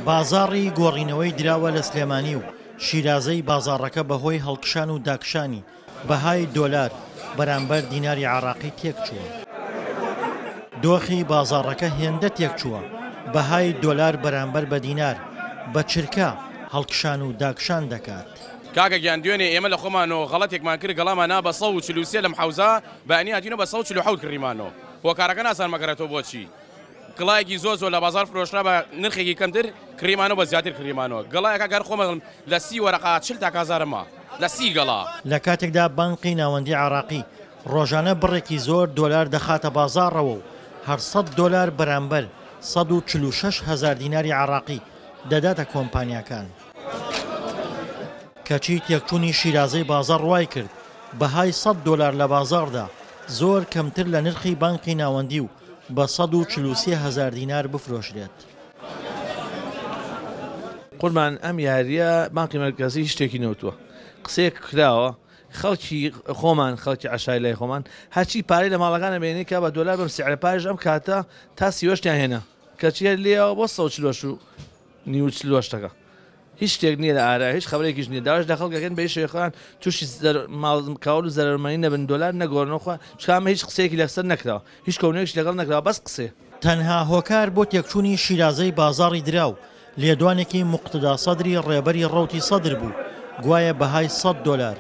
بازاڕی گۆڕینەوەی دراوە لە سلێمانی و شیرازەی بازاڕەکە بەهۆی هەڵکشان و داکشانی بەهای دۆلار بەرامبەر دیناری عراقی تێکچووە. دۆخی بازاڕەکە هێندە تێکچووە بەهای دۆلار بەرامبەر بە دینار بە چرکە هەڵکشان و داکشان دەکات. کاکە گیان دوێنێ ئێمە لە خۆمانەوە غەڵەتێکمان کرد گەڵامان نا بە 143 لەم حەوزە بەعنی هاتیونە بە 147 کڕیمانەوە هۆکارەکە ناسان مەگەرێتەوە بۆچی گڵایەکی زۆر لە بازار فرۆشرا بە نرخێکی کەمتر کڕیمانەوە بە زیاتر کڕیمانەوە گەڵایەکە گەر خۆمە لە 30 وەرەقا 40 تا کازارەمە لە 30 گەڵا. لە کاتێکدا بانقی ناوەندی عراقی ڕۆژانە بڕێکی زۆر دۆلار دەخاتە بازاڕەوە و هەر 100 دۆلار بەرامبەر 146 هزار دیناری عراقی دەداتە کۆمپانیاکان. کەچی تێکچوونی شیرازەی بازار ڕوای کرد بەهای 100 دۆلار لە بازاردا زۆر کەمتر لە نرخی بانقی ناوەندی و بە 143 هزار دینار بفرۆشرێت. قوربان ئەم یاریە بانقی مەرکەزی شتێکی نەوتووە قسەیەک کراوە خەڵکی خۆمان خەڵکی عشای لای خۆمان هەچی پارەی لە ماڵەکانە بینێ کە بە دۆلار بەم سیعرە پارێژ ئەم کاتە تا سیوەشتیان هێنا کەچی لێەوە بۆ 140 هیچ شتێک نییە لە ئارا هیچ خبرێکیش نییە داواش لە خەڵکەکەن بە شێخان تووشی کاول و زەرمەنی نەبن دۆلار نەگۆڕنەوە چامە هیچ قسەیەکی لەسەر نەکراوە هیچ کۆنێکش لەگەڵ نەکراوە بەس قسێ. تەنها هۆکار بۆ تێکچوونی شیرازەی بازاڕی دراو لێدوانێکی موقتدا سەدری ڕێبەری ڕەوتی سەدر بوو گوایە بەهای 100 دۆلار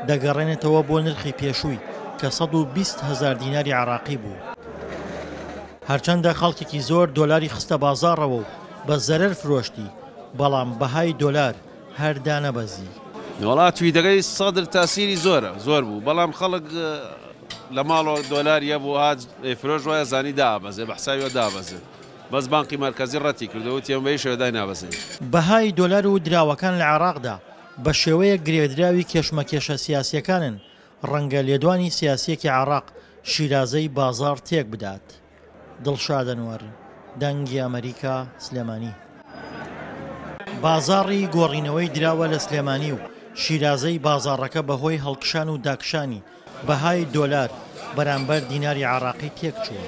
دەگەڕێنێتەوە بۆ نرخی پێشووی کە 120 هزار دیناری عراقی بوو. هەرچەندە خەڵکێکی زۆر دۆلاری خستە بازاڕەوە و بە زەرەر فرۆشتی بەڵام بەهای دۆلار هەردا نەبەزی. وڵاتی دەگەی سەدر تاسیری زۆر بوو بەڵام خەڵک لە ماڵەوە دۆلاریە بۆ هات فرۆش وایە زانی دابەزێ بە حساویەوە دابەزێ بەس بانقی مرکزی ڕەتی کردەوە تێمەی شێدای نابەزێن. بەهای دۆلار و دراوەکان لە عێراقدا بە شێوەیە گرێدراوی کێشمەکێشە سیاسیەکانن ڕەنگە لێدوانی سیاسیەکی عێراق شیرازەی بازار تێک بدات. دڵشاد ئەنوەر، دەنگی ئەمریکا، سلێمانی. بازاڕی گۆڕینەوەی دراوە لە سلێمانی و شیرازەی بازاڕەکە بەهۆی هەڵکشان و داکشانی بەهای دۆلار بەرامبەر دیناری عراقی تێکچووە.